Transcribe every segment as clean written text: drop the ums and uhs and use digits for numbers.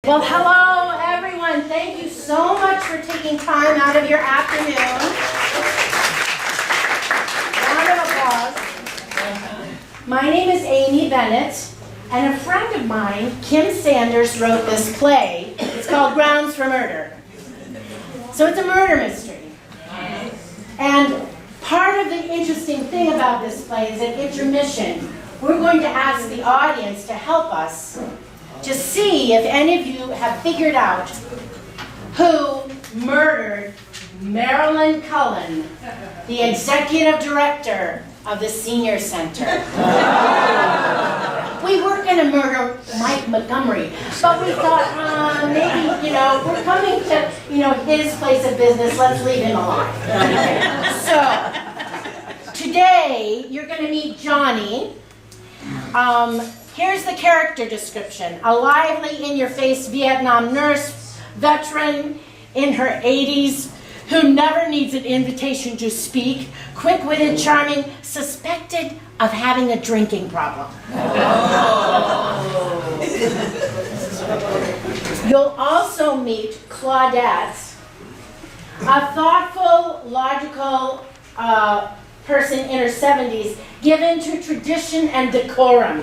Well, hello everyone. Thank you so much for taking time out of your afternoon. Round of applause. My name is Amy Bennett, and a friend of mine, Kim Sanders, wrote this play. It's called Grounds for Murder. So it's a murder mystery. And part of the interesting thing about this play is at intermission, we're going to ask the audience to help us to see if any of you have figured out who murdered Marilyn Cullen, the executive director of the Senior Center. We were going to murder Mike Montgomery, but we thought, maybe, we're coming to, his place of business, let's leave him alive. So, today, you're going to meet Johnny. Here's the character description. A lively, in-your-face Vietnam nurse, veteran in her 80s, who never needs an invitation to speak, quick-witted, charming, suspected of having a drinking problem. You'll also meet Claudette, a thoughtful, logical person in her 70s, given to tradition and decorum.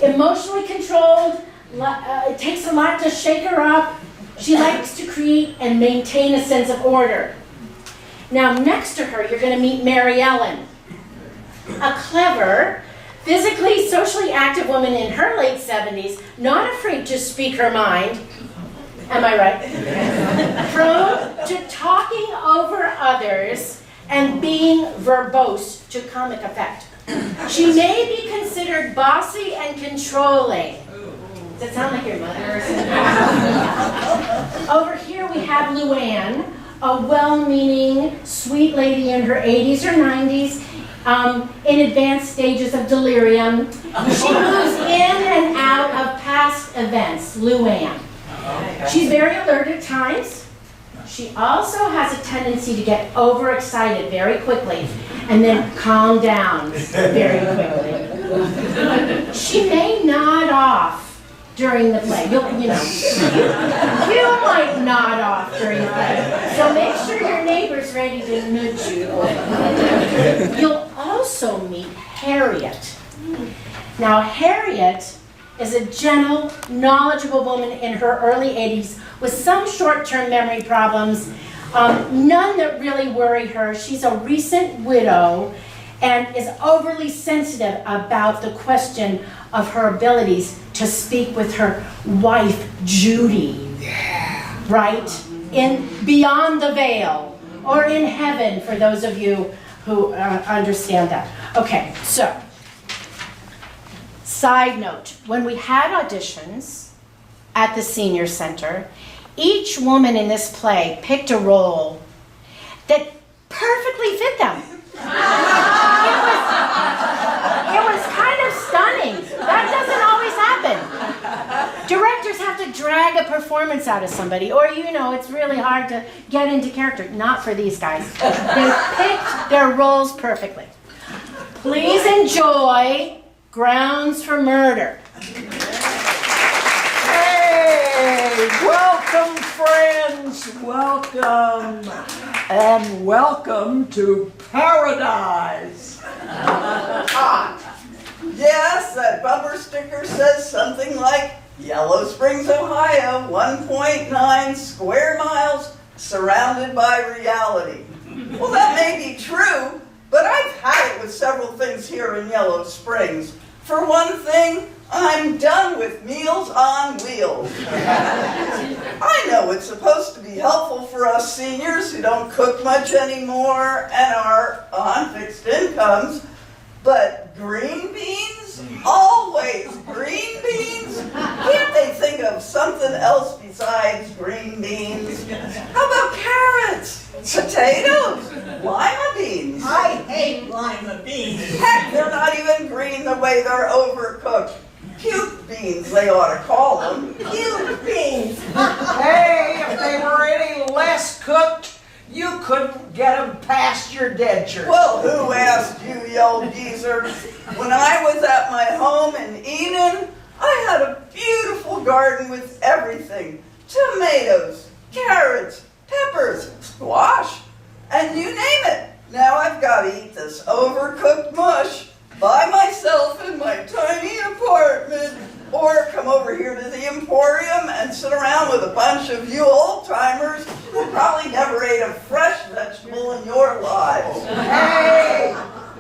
Emotionally controlled, it takes a lot to shake her up. She likes to create and maintain a sense of order. Now, next to her, you're going to meet Mary Ellen, a clever, physically, socially active woman in her late 70s, not afraid to speak her mind. Am I right? Prone to talking over others and being verbose to comic effect. She may be considered bossy and controlling. Does that sound like your mother? Over here we have Luann, a well-meaning, sweet lady in her 80s or 90s, in advanced stages of delirium. She moves in and out of past events, Luann. She's very alert at times. She also has a tendency to get overexcited very quickly and then calm down very quickly. She may nod off during the play. You might nod off during the play. So make sure your neighbor's ready to nudge you. You'll also meet Harriet. Now, Harriet is a gentle, knowledgeable woman in her early 80s with some short-term memory problems, none that really worry her. She's a recent widow and is overly sensitive about the question of her abilities to speak with her wife, Judy. Yeah. Right? In Beyond the Veil, or in heaven, for those of you who understand that. Okay, so, side note, when we had auditions at the Senior Center, each woman in this play picked a role that perfectly fit them. It was kind of stunning. That doesn't always happen. Directors have to drag a performance out of somebody, or it's really hard to get into character. Not for these guys. They picked their roles perfectly. Please enjoy Grounds for Murder. Welcome, friends, welcome, and welcome to paradise. Yes, that bumper sticker says something like, Yellow Springs, Ohio, 1.9 square miles, surrounded by reality. Well, that may be true, but I've had it with several things here in Yellow Springs. For one thing, I'm done with Meals on Wheels. I know it's supposed to be helpful for us seniors who don't cook much anymore and are on fixed incomes, but green beans? Always green beans? Can't they think of something else besides green beans? How about carrots? Potatoes? Lima beans? I hate lima beans. Heck, they're not even green the way they're overcooked. Puke beans, they ought to call them. Puke beans. Hey, if they were any less cooked, you couldn't get them past your denture. Well, who asked you, you old geezer? When I was at my home in Eden, I had a beautiful beautiful garden with everything. Tomatoes, carrots, peppers, squash, and you name it. Now I've got to eat this overcooked mush by myself in my tiny apartment, or come over here to the Emporium and sit around with a bunch of you old-timers who probably never ate a fresh vegetable in your lives. Hey,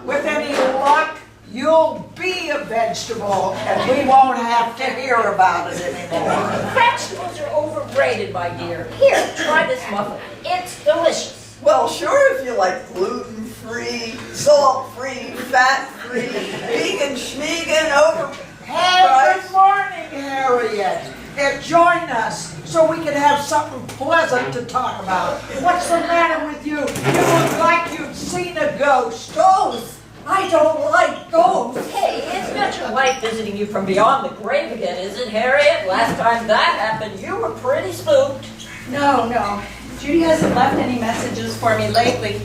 with any luck, you'll be a vegetable, and we won't have to hear about it anymore. Vegetables are overrated, my dear. Here, try this muffin. It's delicious. Well, sure, if you like gluten-free, salt-free, fat-free, vegan, schmegan, over... Hey, good morning, Harriet. And join us so we can have something pleasant to talk about. What's the matter with you? You look like you've seen a ghost. Ghosts? I don't like ghosts. Hey, it's not your wife visiting you from beyond the grave again, is it, Harriet? Last time that happened, you were pretty spooked. No. Judy hasn't left any messages for me lately.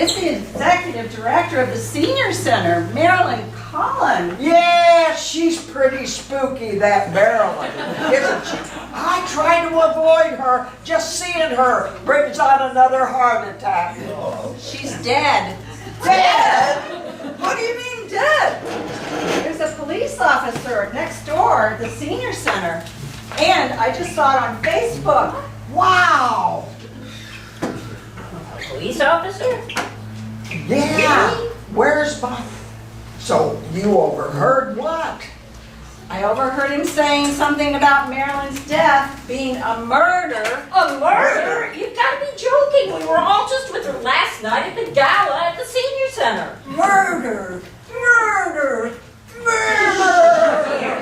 It's the executive director of the senior center, Marilyn Cullen. Yeah, she's pretty spooky, that Marilyn, isn't she? I try to avoid her. Just seeing her brings on another heart attack. She's dead. Dead? What do you mean dead? There's a police officer next door at the senior center. And I just saw it on Facebook. Wow. A police officer? Yeah. Where's my... So, you overheard what? I overheard him saying something about Marilyn's death being a murder. A murder? You've got to be joking. We were all just with her last night at the gala at the senior center. Murder!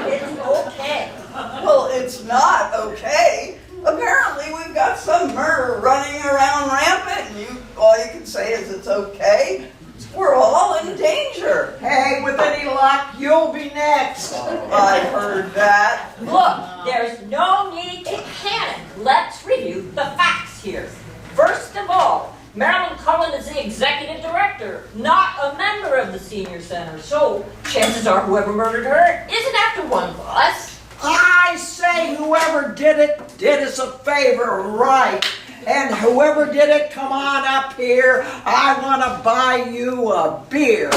It's okay. Well, it's not okay. Apparently, we've got some murder running around rampant, and all you can say is it's okay. We're all in danger. Hey, with any luck, you'll be next. I've heard that. Look, there's no need to panic. Let's review the facts here. First of all, Marilyn Cullen is the executive director, not a member of the senior center. So chances are whoever murdered her isn't after one of us. I say whoever did us a favor, right? And whoever did it, come on up here. I want to buy you a beer.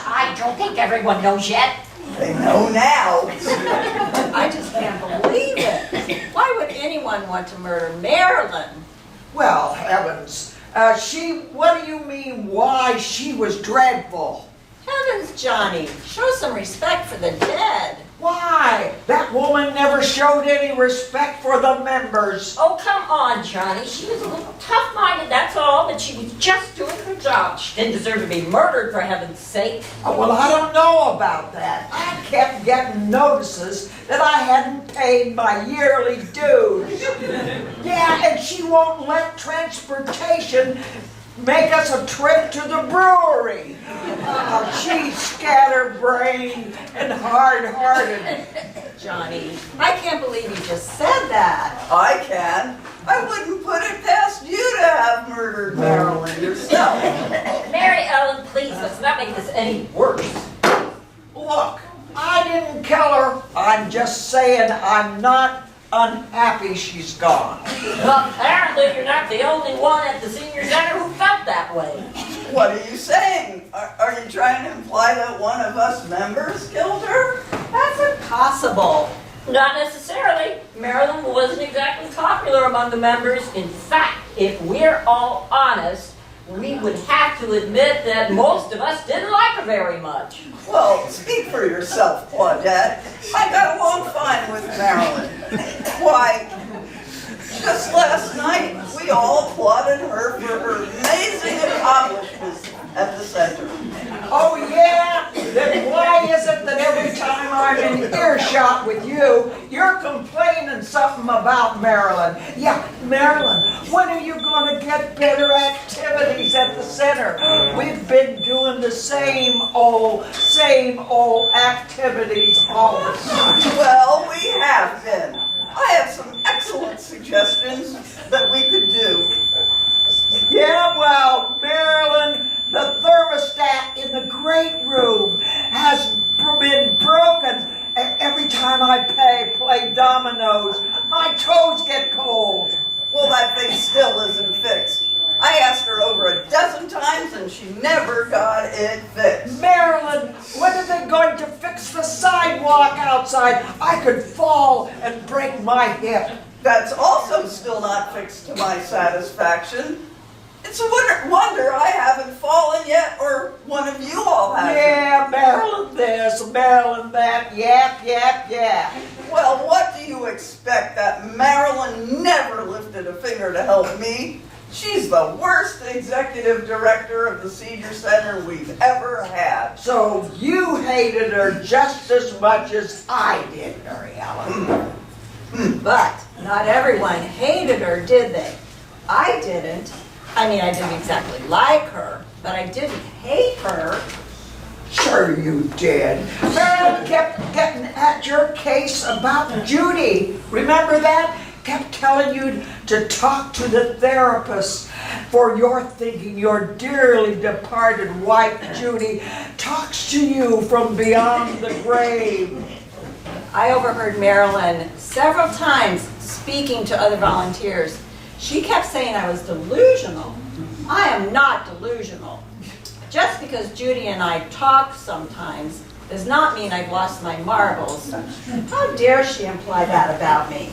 I don't think everyone knows yet. They know now. I just can't believe it. Why would anyone want to murder Marilyn? Well, heavens. What do you mean why she was dreadful? Heavens, Johnny, show some respect for the dead. Why? That woman never showed any respect for the members. Oh, come on, Johnny. She was a little tough-minded, that's all, but she was just doing her job. She didn't deserve to be murdered, for heaven's sake. Oh, well, I don't know about that. I kept getting notices that I hadn't paid my yearly dues. Yeah, and she won't let transportation make us a trip to the brewery. She's scatterbrained and hard-hearted. Johnny, I can't believe you just said that. I can. I wouldn't put it past you to have murdered Marilyn yourself. Mary Ellen, please, let's not make this any worse. Look, I didn't kill her. I'm just saying I'm not unhappy she's gone. Well, apparently you're not the only one at the senior center who felt that way. What are you saying? Are you trying to imply that one of us members killed her? That's impossible. Not necessarily. Marilyn wasn't exactly popular among the members. In fact, if we're all honest, we would have to admit that most of us didn't like her very much. Well, speak for yourself, Claudette. I got along fine with Marilyn. Why, just last night, we all applauded her for her amazing accomplishments at the center. Oh, yeah? Then why is it that every time I'm in earshot with you, you're complaining something about Marilyn? Yeah, Marilyn, when are you going to get better activities at the center? We've been doing the same old activities all the time. Well, we have been. I have some excellent suggestions that we could do. Yeah, well, Marilyn, the thermostat in the great room has been broken every time I toes. My toes get cold. Well, that thing still isn't fixed. I asked her over a dozen times and she never got it fixed. Marilyn, when are they going to fix the sidewalk outside? I could fall and break my hip. That's also still not fixed to my satisfaction. It's a wonder I haven't fallen yet, or one of you all hasn't. Yeah, Marilyn this, Marilyn that, yap, yap, yap. Well, what do you expect? That Marilyn never lifted a finger to help me. She's the worst executive director of the senior center we've ever had. So you hated her just as much as I did, Mary Ellen. But not everyone hated her, did they? I didn't. I mean, I didn't exactly like her, but I didn't hate her. Sure you did. Marilyn kept getting at your case about Judy. Remember that? Kept telling you to talk to the therapist for your thinking your dearly departed wife, Judy, talks to you from beyond the grave. I overheard Marilyn several times speaking to other volunteers. She kept saying I was delusional. I am not delusional. Just because Judy and I talk sometimes does not mean I've lost my marbles. How dare she imply that about me?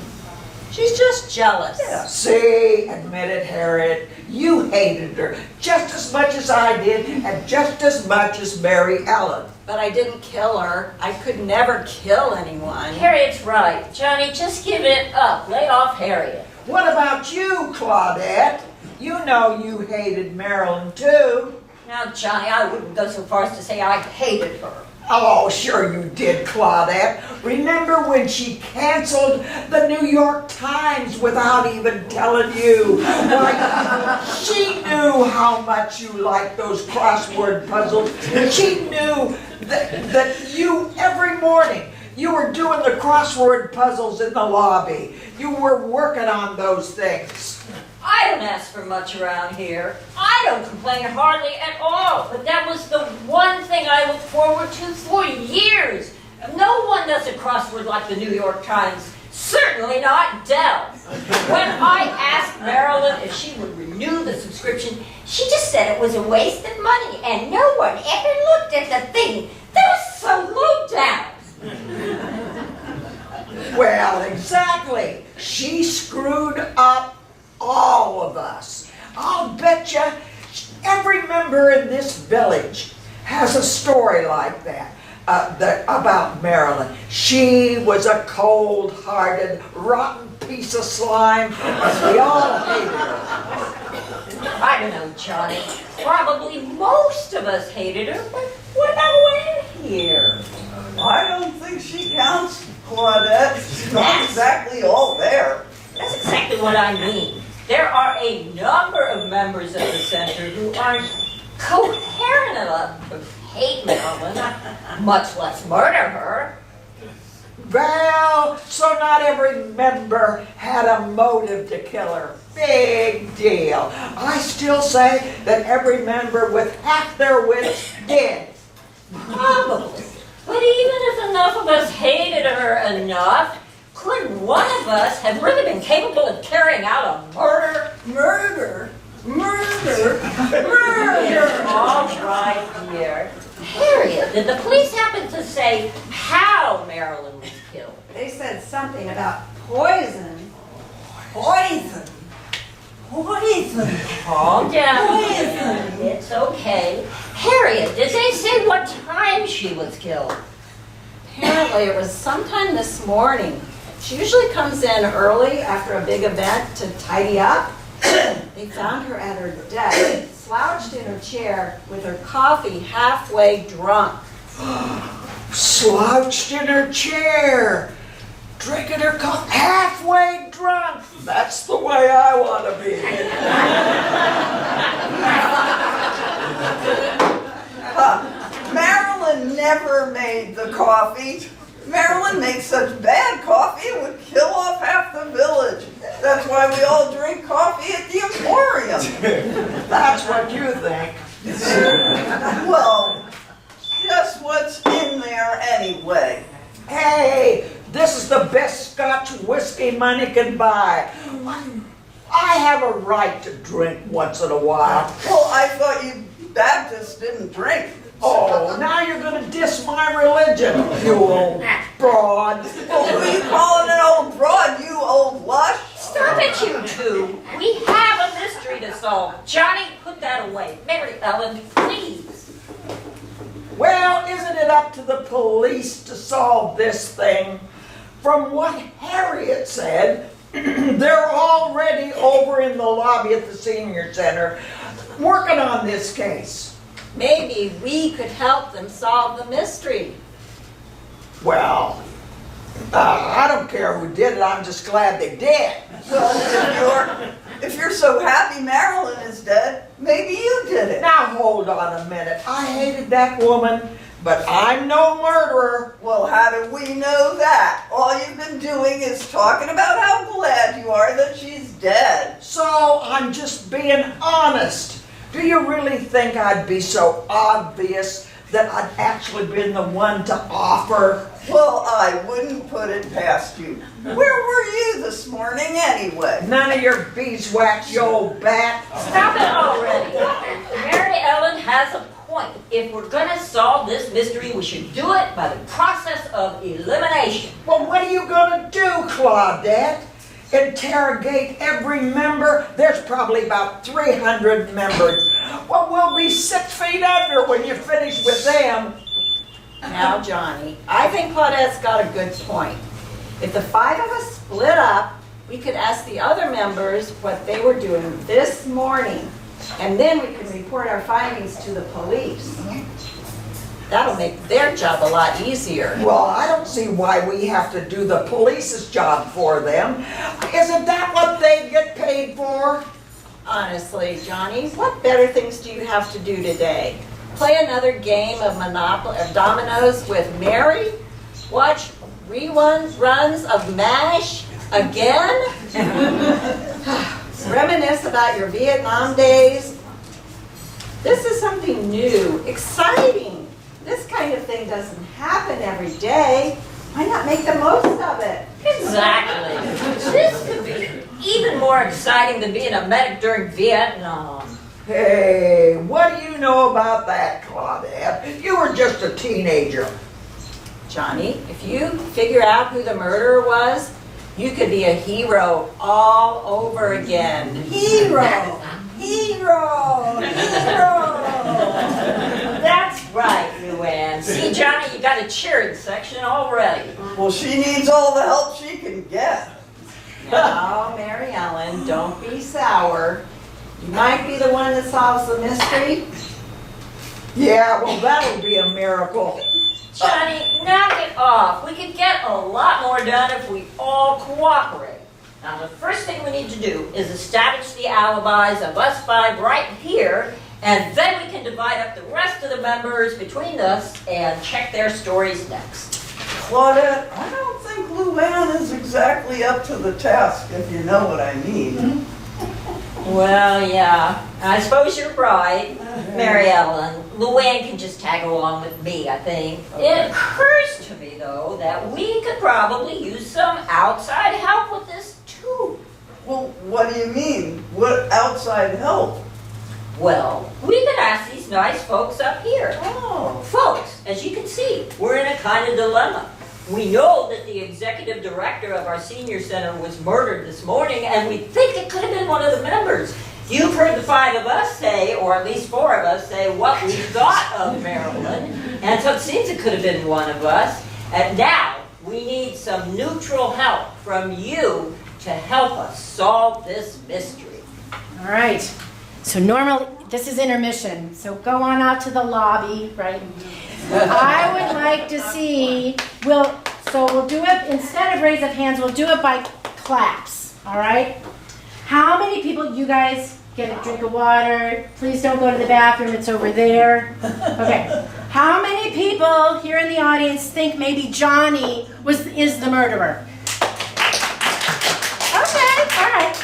She's just jealous. See, admitted Harriet, you hated her just as much as I did and just as much as Mary Ellen. But I didn't kill her. I could never kill anyone. Harriet's right. Johnny, just give it up. Lay off Harriet. What about you, Claudette? You know you hated Marilyn too. Now, Johnny, I wouldn't go so far as to say I hated her. Oh, sure you did, Claudette. Remember when she canceled the New York Times without even telling you? Why, she knew how much you liked those crossword puzzles. She knew that you, every morning, you were doing the crossword puzzles in the lobby. You were working on those things. I don't ask for much around here. I don't complain hardly at all. But that was the one thing I looked forward to for years. No one does a crossword like the New York Times. Certainly not Dell. When I asked Marilyn if she would renew the subscription, she just said it was a waste of money and no one ever looked at the thing. That was so low down. Well, exactly. She screwed up all of us. I'll bet you every member in this village has a story like that, about Marilyn. She was a cold-hearted, rotten piece of slime, and we all hated her. I don't know, Johnny. Probably most of us hated her, but what about Lynn here? I don't think she counts, Claudette. She's not exactly all there. That's exactly what I mean. There are a number of members of the center who aren't coherent enough to hate Marilyn, much less murder her. Well, so not every member had a motive to kill her. Big deal. I still say that every member with half their wits did. Probably. But even if enough of us hated her enough, couldn't one of us have really been capable of carrying out a murder? All right, dear. Harriet, did the police happen to say how Marilyn was killed? They said something about poison. Calm down. It's okay. Harriet, did they say what time she was killed? Apparently it was sometime this morning. She usually comes in early after a big event to tidy up. They found her at her desk, slouched in her chair with her coffee halfway drunk. Slouched in her chair, drinking her coffee, halfway drunk. That's the way I want to be. Marilyn never made the coffee. Marilyn makes such bad coffee it would kill off half the village. That's why we all drink coffee at the Emporium. That's what you think. Well, just what's in there anyway. Hey, This is the best Scotch whiskey money can buy. I have a right to drink once in a while. Well, I thought you Baptists didn't drink. Oh, now you're gonna diss my religion, you old broad. Well, who are you calling an old broad, you old lush? Stop it, you two. We have a mystery to solve. Johnny, put that away. Mary Ellen, please. Well, isn't it up to the police to solve this thing? From what Harriet said, they're already over in the lobby at the senior center working on this case. Maybe we could help them solve the mystery. Well, I don't care who did it, I'm just glad they did. Well, if you're so happy Marilyn is dead, maybe you did it. Now hold on a minute, I hated that woman, but I'm no murderer. Well, how do we know that? All you've been doing is talking about how glad you are that she's dead. So I'm just being honest. Do you really think I'd be so obvious that I'd actually been the one to offer? Well, I wouldn't put it past you. Where were you this morning anyway? None of your beeswax, you old bat. Stop it already. Mary Ellen has a point. If we're gonna solve this mystery, we should do it by the process of elimination. Well, what are you gonna do, Claudette? Interrogate every member? There's probably about 300 members. Well, we'll be 6 feet under when you finish with them. Now, Johnny, I think Claudette's got a good point. If the 5 of us split up, we could ask the other members what they were doing this morning, and then we can report our findings to the police. That'll make their job a lot easier. Well, I don't see why we have to do the police's job for them. Isn't that what they get paid for? Honestly, Johnny, what better things do you have to do today? Play another game of dominoes with Mary? Watch reruns of MASH again? Reminisce about your Vietnam days? This is something new, exciting. This kind of thing doesn't happen every day. Why not make the most of it? Exactly. This could be even more exciting than being a medic during Vietnam. Hey, what do you know about that, Claudette? You were just a teenager. Johnny, if you figure out who the murderer was, you could be a hero all over again. Hero! Hero! Hero! That's right, Luann. See, Johnny, you got a cheering section already. Well, she needs all the help she can get. Now, Mary Ellen, don't be sour. You might be the one that solves the mystery. Yeah, well, that'll be a miracle. Johnny, knock it off. We could get a lot more done if we all cooperate. Now, the first thing we need to do is establish the alibis of us 5 right here, and then we can divide up the rest of the members between us and check their stories next. Claudette, I don't think Luann is exactly up to the task, if you know what I mean. Well, yeah, I suppose you're right, Mary Ellen. Luann can just tag along with me, I think. It occurs to me, though, that we could probably use some outside help with this, too. Well, what do you mean? What outside help? Well, we could ask these nice folks up here. Oh. Folks, as you can see, we're in a kind of dilemma. We know that the executive director of our senior center was murdered this morning, and we think it could have been one of the members. You've heard the 5 of us say, or at least 4 of us say, what we thought of Marilyn, and so it seems it could have been one of us. And now, we need some neutral help from you to help us solve this mystery. All right. So normally, this is intermission, so go on out to the lobby, right? I would like to see, we'll do it, instead of raise of hands, we'll do it by claps, all right? How many people, you guys get a drink of water, please don't go to the bathroom, it's over there. Okay, how many people here in the audience think maybe Johnny is the murderer? Okay, all right.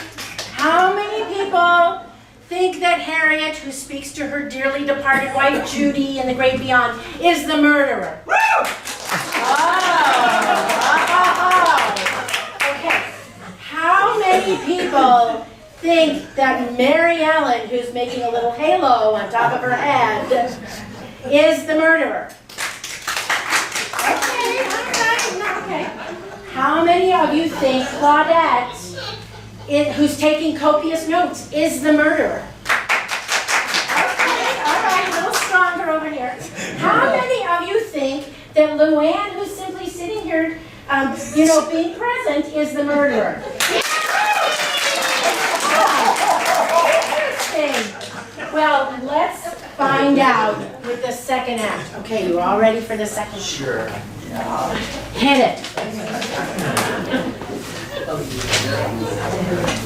How many people think that Harriet, who speaks to her dearly departed wife Judy in the great beyond, is the murderer? Woo! Oh. many people think that Mary Ellen, who's making a little halo on top of her head, is the murderer? Okay, all right, okay. How many of you think Claudette, who's taking copious notes, is the murderer? Okay, all right, a little stronger over here. How many of you think that Luann, who's simply sitting here, being present, is the murderer? Interesting. Well, let's find out with the second act. Okay, you all ready for the second? Sure. Hit it.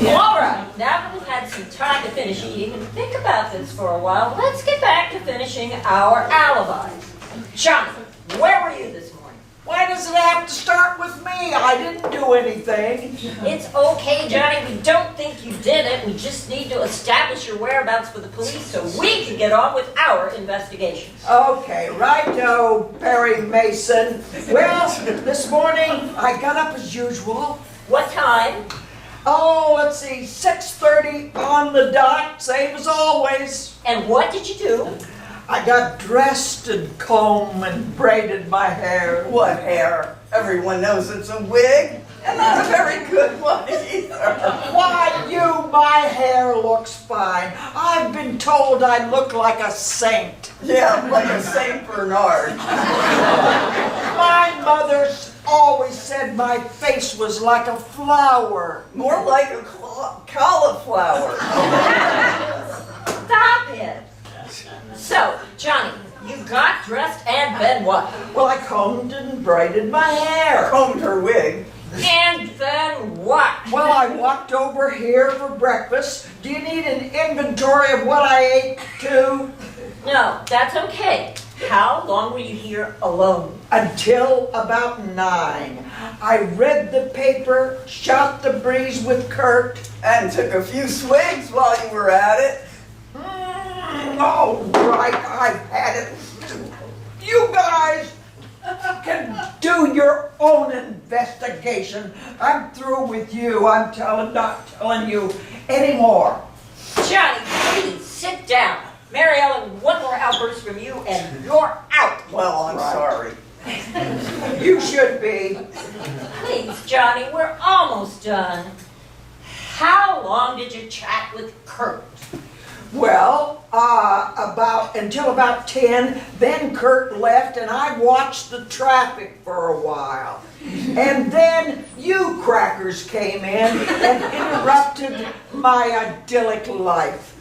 Laura, now that we've had some time to finish eating and think about this for a while, let's get back to finishing our alibis. Johnny, where were you this morning? Why does it have to start with me? I didn't do anything. It's okay, Johnny, we don't think you did it. We just need to establish your whereabouts for the police so we can get on with our investigations. Okay, righto, Perry Mason. Well, this morning I got up as usual. What time? Oh, let's see, 6:30 on the dot, same as always. And what did you do? I got dressed and combed and braided my hair. What hair? Everyone knows it's a wig, and not a very good one either. Why, my hair looks fine. I've been told I look like a saint. Yeah, like a Saint Bernard. My mother's always said my face was like a flower. More like a cauliflower. Stop it. So, Johnny, you got dressed and then what? Well, I combed and braided my hair. Combed her wig. And then what? Well, I walked over here for breakfast. Do you need an inventory of what I ate too? No, that's okay. How long were you here alone? Until about 9. I read the paper, shot the breeze with Kurt. And took a few swigs while you were at it. All right, I've had it. You guys can do your own investigation. I'm through with you. I'm not telling you anymore. Johnny, please sit down. Mary Ellen, one more outburst from you and you're out. Well, I'm sorry. You should be. Please, Johnny, we're almost done. How long did you chat with Kurt? Well, until about 10, then Kurt left and I watched the traffic for a while. And then you crackers came in and interrupted my idyllic life.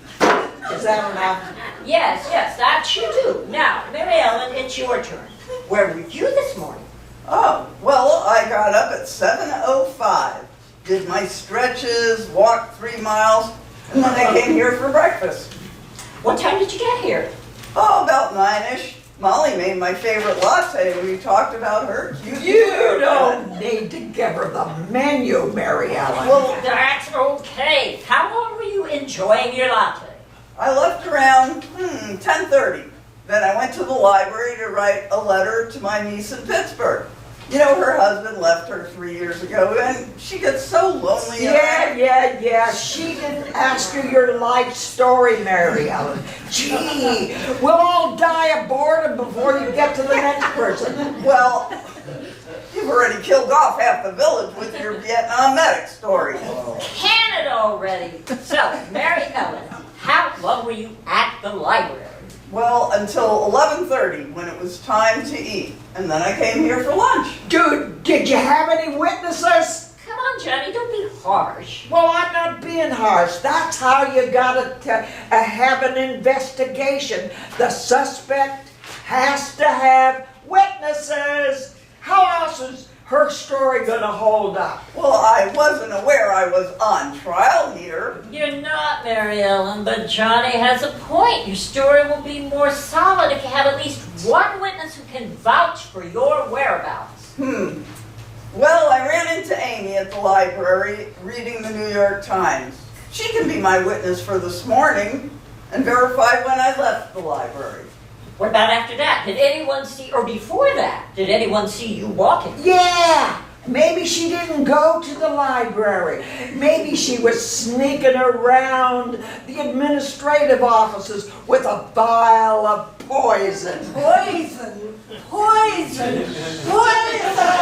Is that enough? Yes, that you do. Now, Mary Ellen, it's your turn. Where were you this morning? Oh, well, I got up at 7:05. Did my stretches, walked 3 miles, and then I came here for breakfast. What time did you get here? Oh, about 9-ish. Molly made my favorite latte. We talked about her cute. You don't need to give her the menu, Mary Ellen. Well, that's okay. How long were you enjoying your latte? I left around 10:30. Then I went to the library to write a letter to my niece in Pittsburgh. You know, her husband left her 3 years ago, and she gets so lonely. Yeah. She didn't ask you your life story, Mary Ellen. Gee, we'll all die of boredom before you get to the next person. Well, you've already killed off half the village with your Vietnam medic story. Can it already? So, Mary Ellen, how long were you at the library? Well, until 11:30 when it was time to eat. And then I came here for lunch. Dude, did you have any witnesses? Come on, Johnny, don't be harsh. Well, I'm not being harsh. That's how you gotta have an investigation. The suspect has to have witnesses. How else is her story gonna hold up? Well, I wasn't aware I was on trial here. You're not, Mary Ellen, but Johnny has a point. Your story will be more solid if you have at least one witness who can vouch for your whereabouts. Well, I ran into Amy at the library reading the New York Times. She can be my witness for this morning and verify when I left the library. What about after that? Did anyone see, or before that, did anyone see you walking? Yeah, Maybe she didn't go to the library. Maybe she was sneaking around the administrative offices with a vial of poison. Poison! Poison! Poison!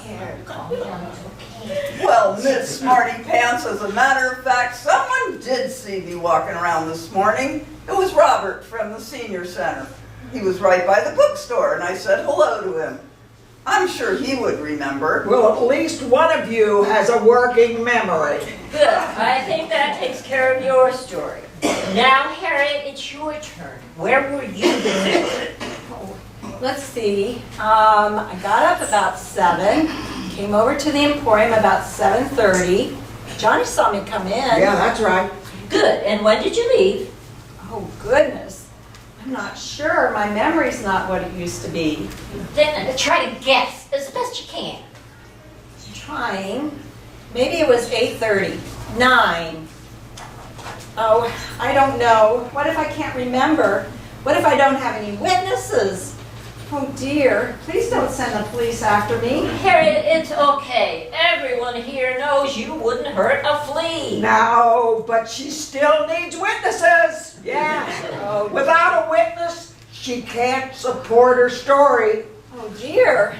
Here, calm down, it's okay. Well, Miss Smarty Pants, as a matter of fact, someone did see me walking around this morning. It was Robert from the senior center. He was right by the bookstore, and I said hello to him. I'm sure he would remember. Well, at least one of you has a working memory. Good. I think that takes care of your story. Now, Harriet, it's your turn. Where were you this morning? Let's see. I got up about 7, came over to the Emporium about 7:30. Johnny saw me come in. Yeah, that's right. Good. And when did you leave? Oh, goodness. I'm not sure. My memory's not what it used to be. Then try to guess as best you can. Trying. Maybe it was 8:30. 9. Oh, I don't know. What if I can't remember? What if I don't have any witnesses? Oh dear. Please don't send the police after me. Harriet, it's okay. Everyone here knows you wouldn't hurt a flea. No, but she still needs witnesses. Yeah. Without a witness, she can't support her story. Oh dear.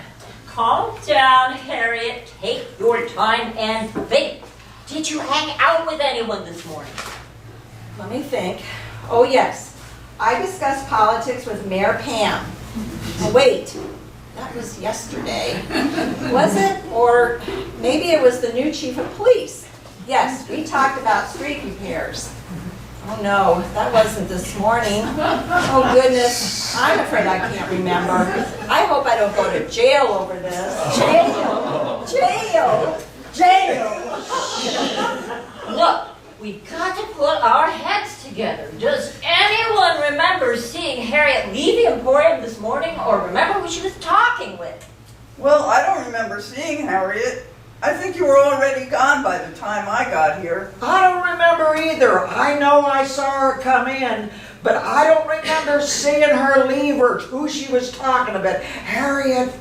Calm down, Harriet. Take your time and think. Did you hang out with anyone this morning? Let me think. Oh yes. I discussed politics with Mayor Pam. Oh, wait. That was yesterday. Was it? Or maybe it was the new chief of police. Yes, we talked about street repairs. Oh no, that wasn't this morning. Oh goodness, I'm afraid I can't remember. I hope I don't go to jail over this. Jail! Jail! Jail! Look, we've got to put our heads together. Does anyone remember seeing Harriet leave the Emporium this morning or remember who she was talking with? Well, I don't remember seeing Harriet. I think you were already gone by the time I got here. I don't remember either. I know I saw her come in, but I don't remember seeing her leave or who she was talking about. Harriet,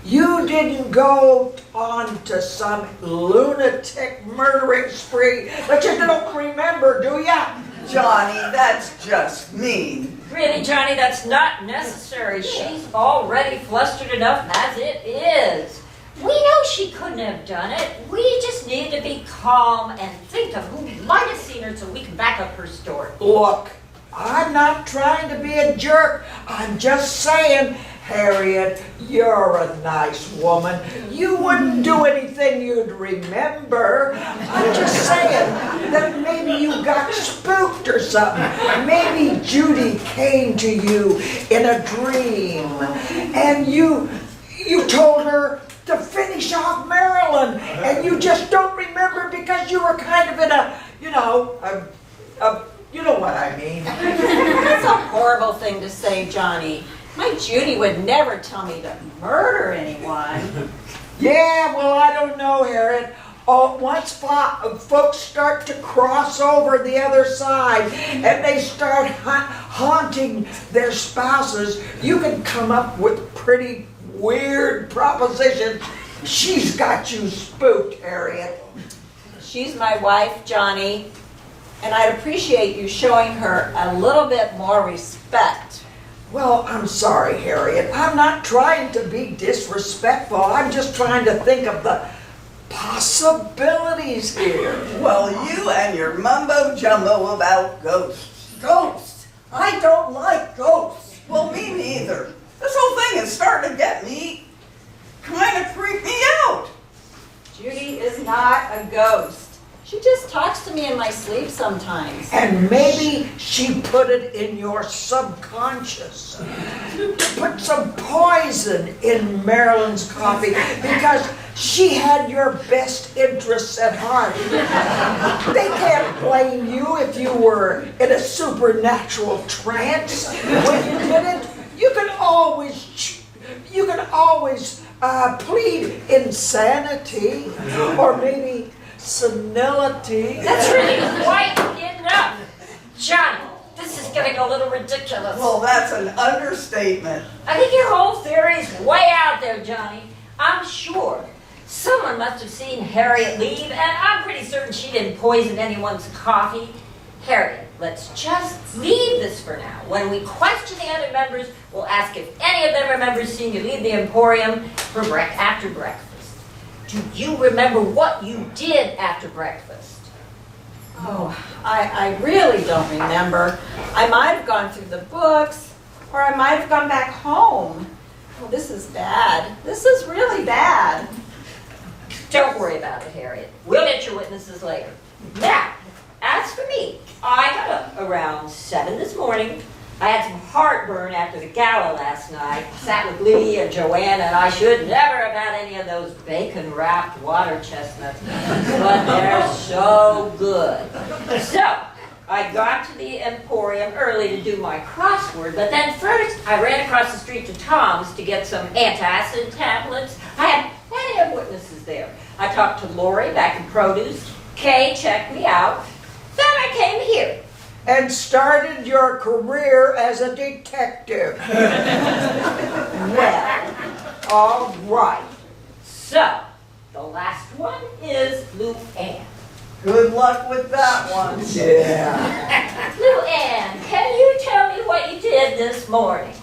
you didn't go on to some lunatic murdering spree that you don't remember, do ya? Johnny, that's just mean. Really, Johnny, that's not necessary. She's already flustered enough as it is. We know she couldn't have done it. We just need to be calm and think of who might have seen her so we can back up her story. Look, I'm not trying to be a jerk. I'm just saying, Harriet, you're a nice woman. You wouldn't do anything you'd remember. I'm just saying that maybe you got spooked or something. Maybe Judy came to you in a dream and you told her to finish off Marilyn and you just don't remember because you were kind of in a, you know what I mean. That's a horrible thing to say, Johnny. My Judy would never tell me to murder anyone. Yeah, well, I don't know, Harriet. Oh, once folks start to cross over the other side and they start haunting their spouses, you can come up with pretty weird propositions. She's got you spooked, Harriet. She's my wife, Johnny, and I'd appreciate you showing her a little bit more respect. Well, I'm sorry, Harriet. I'm not trying to be disrespectful. I'm just trying to think of the possibilities here. Well, you and your mumbo jumbo about ghosts. Ghosts! I don't like ghosts. Well, me neither. This whole thing is starting to get me, kind of creep me out. Judy is not a ghost. She just talks to me in my sleep sometimes. And maybe she put it in your subconscious. Put some poison in Marilyn's coffee because she had your best interests at heart. They can't blame you if you were in a supernatural trance when you did it. You can always plead insanity or maybe senility. That's really quite enough. Johnny, this is getting a little ridiculous. Well, that's an understatement. I think your whole theory is way out there, Johnny. I'm sure someone must have seen Harriet leave, and I'm pretty certain she didn't poison anyone's coffee. Harriet, let's just leave this for now. When we question the other members, we'll ask if any of them remember seeing you leave the Emporium for after breakfast. Do you remember what you did after breakfast? Oh, I really don't remember. I might have gone through the books, or I might have gone back home. Oh, this is bad. This is really bad. Don't worry about it, Harriet. We'll get your witnesses later. Now, as for me, I got up around 7 this morning. I had some heartburn after the gala last night. Sat with Lydia and Joanna, and I should never have had any of those bacon-wrapped water chestnuts. But they're so good. So, I got to the Emporium early to do my crossword, but then first I ran across the street to Tom's to get some antacid tablets. I had plenty of witnesses there. I talked to Lori back in produce. Kay checked me out. Then I came here. And started your career as a detective. Well, all right. So, the last one is Lou Ann. Good luck with that one. Yeah. Lou Ann, can you tell me what you did this morning?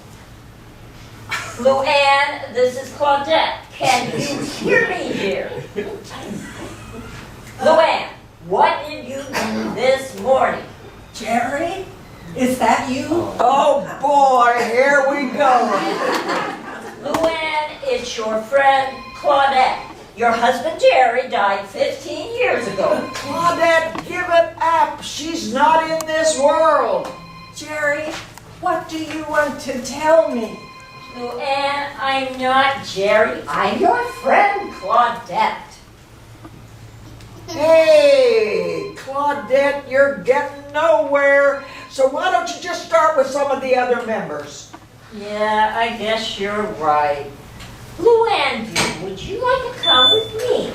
Lou Ann, this is Claudette. Can you hear me here? Lou Ann, what did you do this morning? Jerry, is that you? Oh boy, here we go. Luann, it's your friend Claudette. Your husband Jerry died 15 years ago. Claudette, give it up. She's not in this world. Jerry, what do you want to tell me? Luann, I'm not Jerry. I'm your friend Claudette. Hey, Claudette, you're getting nowhere. So why don't you just start with some of the other members? Yeah, I guess you're right. Luann, dear, would you like to come with me?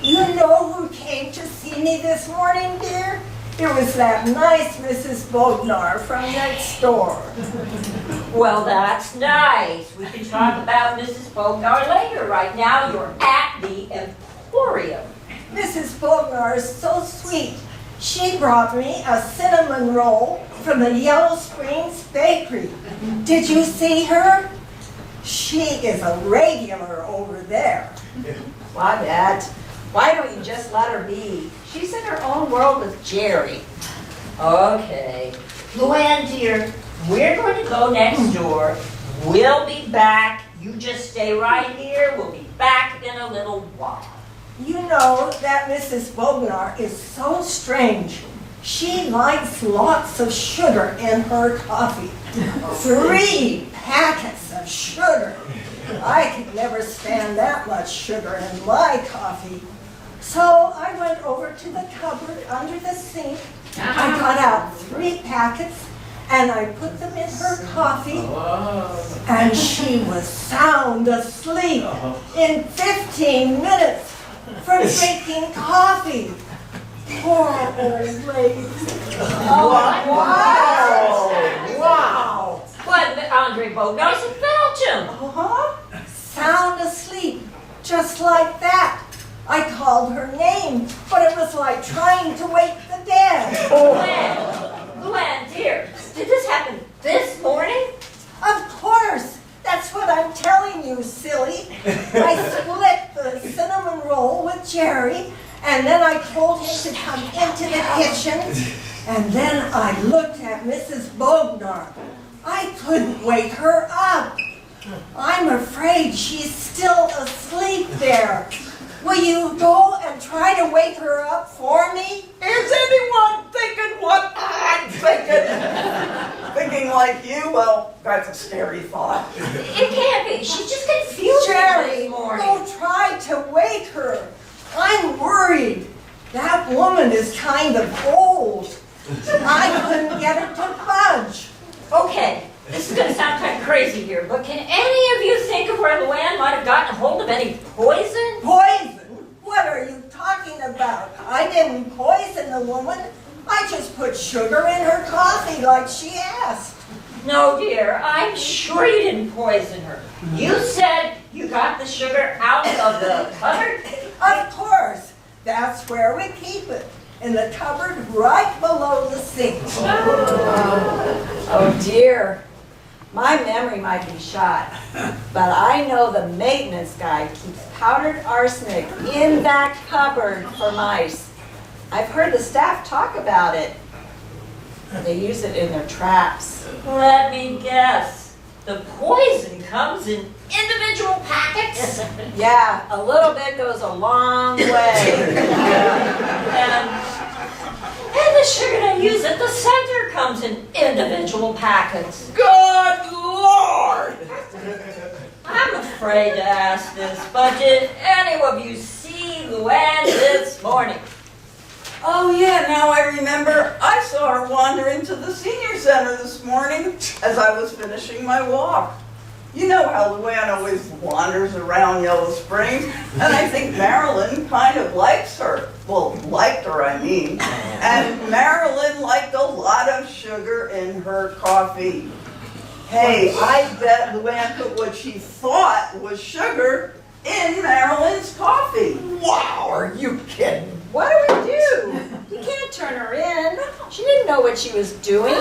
You know who came to see me this morning, dear? It was that nice Mrs. Bodnar from next door. Well, that's nice. We can talk about Mrs. Bognar later. Right now, you're at the Emporium. Mrs. Bodnar is so sweet. She brought me a cinnamon roll from the Yellow Springs Bakery. Did you see her? She is a regular over there. Claudette, why don't you just let her be? She's in her own world with Jerry. Okay. Luann, dear, we're going to go next door. We'll be back. You just stay right here. We'll be back in a little while. You know that Mrs. Bodnar is so strange. She likes lots of sugar in her coffee. 3 packets of sugar. I could never stand that much sugar in my coffee. So I went over to the cupboard under the sink. I got out 3 packets and I put them in her coffee. And she was sound asleep in 15 minutes from drinking coffee. Poor old lady. Wow. But Andre Bognar's in Belgium. Uh-huh. Sound asleep, just like that. I called her name, but it was like trying to wake the dead. Luann, dear, did this happen this morning? Of course, that's what I'm telling you, silly. I split the cinnamon roll with Jerry, and then I told him to come into the kitchen, and then I looked at Mrs. Bodnar. I couldn't wake her up. I'm afraid she's still asleep there. Will you go and try to wake her up for me? Is anyone thinking what I'm thinking? Thinking like you? Well, that's a scary thought. It can't be. She's just confused Jerry, this morning. go try to wake her. I'm worried. That woman is kind of old. I couldn't get her to budge. Okay, this is going to sound kind of crazy here, but can any of you think of where Luann might have gotten a hold of any poison? Poison? What are you talking about? I didn't poison the woman. I just put sugar in her coffee like she asked. No, dear, I'm sure you didn't poison her. You said You got the sugar out of the cupboard? Of course, that's where we keep it, in the cupboard right below the sink. Oh dear, my memory might be shot, but I know the maintenance guy keeps powdered arsenic in that cupboard for mice. I've heard the staff talk about it. They use it in their traps. Let me guess. The poison comes in individual packets? Yeah, a little bit goes a long way. And the sugar they use at the center comes in individual packets. Good Lord! I'm afraid to ask this, but did any of you see Luann this morning? Oh yeah, now I remember. I saw her wander into the senior center this morning as I was finishing my walk. You know how Luann always wanders around Yellow Springs, and I think Marilyn kind of likes her. Well, liked her, I mean. And Marilyn liked a lot of sugar in her coffee. Hey, I bet Luann put what she thought was sugar in Marilyn's coffee. Wow, are you kidding? What do we do? You can't turn her in. She didn't know what she was doing.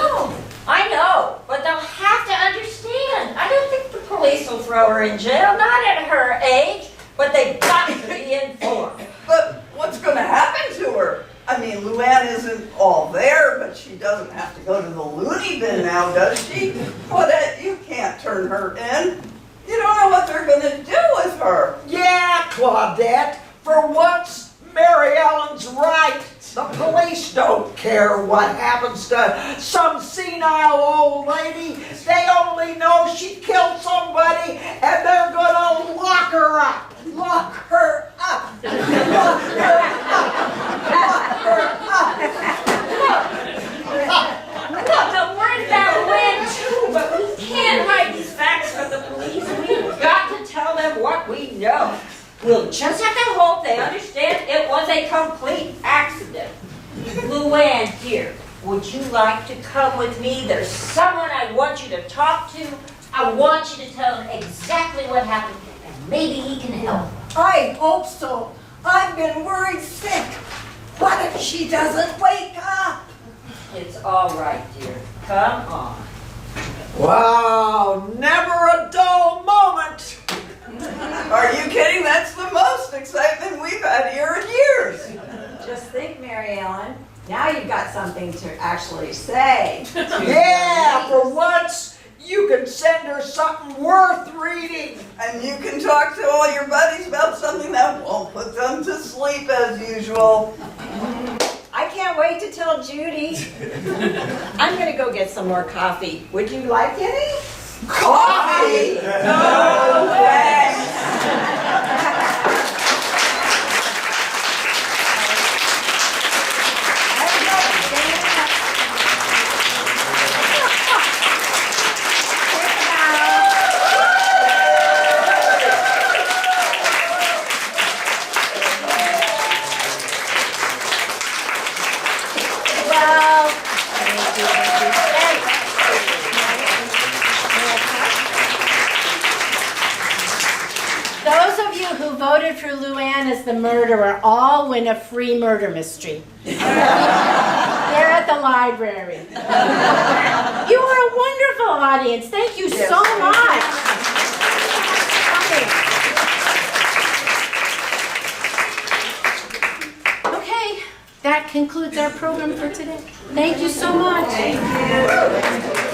I know, but they'll have to understand. I don't think the police will throw her in jail, not at her age, but they've got to be informed. But what's going to happen to her? I mean, Luann isn't all there, but she doesn't have to go to the loony bin now, does she? Claudette, you can't turn her in. You don't know what they're going to do with her. Yeah, Claudette, for once, Mary Ellen's right. The police don't care what happens to some senile old lady. They only know she killed somebody and they're gonna lock her up. Lock her up. Lock her up. Lock her up. Look, I'm worried about Lynn too, but we can't hide these facts from the police. We've got to tell them what we know. We'll just have to hope they understand it was a complete accident. Luann, dear, would you like to come with me? There's someone I want you to talk to. I want you to tell him exactly what happened, and maybe he can help. I hope so. I've been worried sick. What if she doesn't wake up? It's all right, dear. Come on. Wow, never a dull moment. Are you kidding? That's the most excitement we've had here in years. Just think, Mary Ellen. Now you've got something to actually say. Yeah, for once, you can send her something worth reading. And you can talk to all your buddies about something that won't put them to sleep as usual. I can't wait to tell Judy. I'm going to go get some more coffee. Would you like any? Coffee? No thanks. Those of you who voted for Luann as the murderer all win a free murder mystery. They're at the library. You are a wonderful audience. Thank you so much. Okay, that concludes our program for today. Thank you so much. Thank you.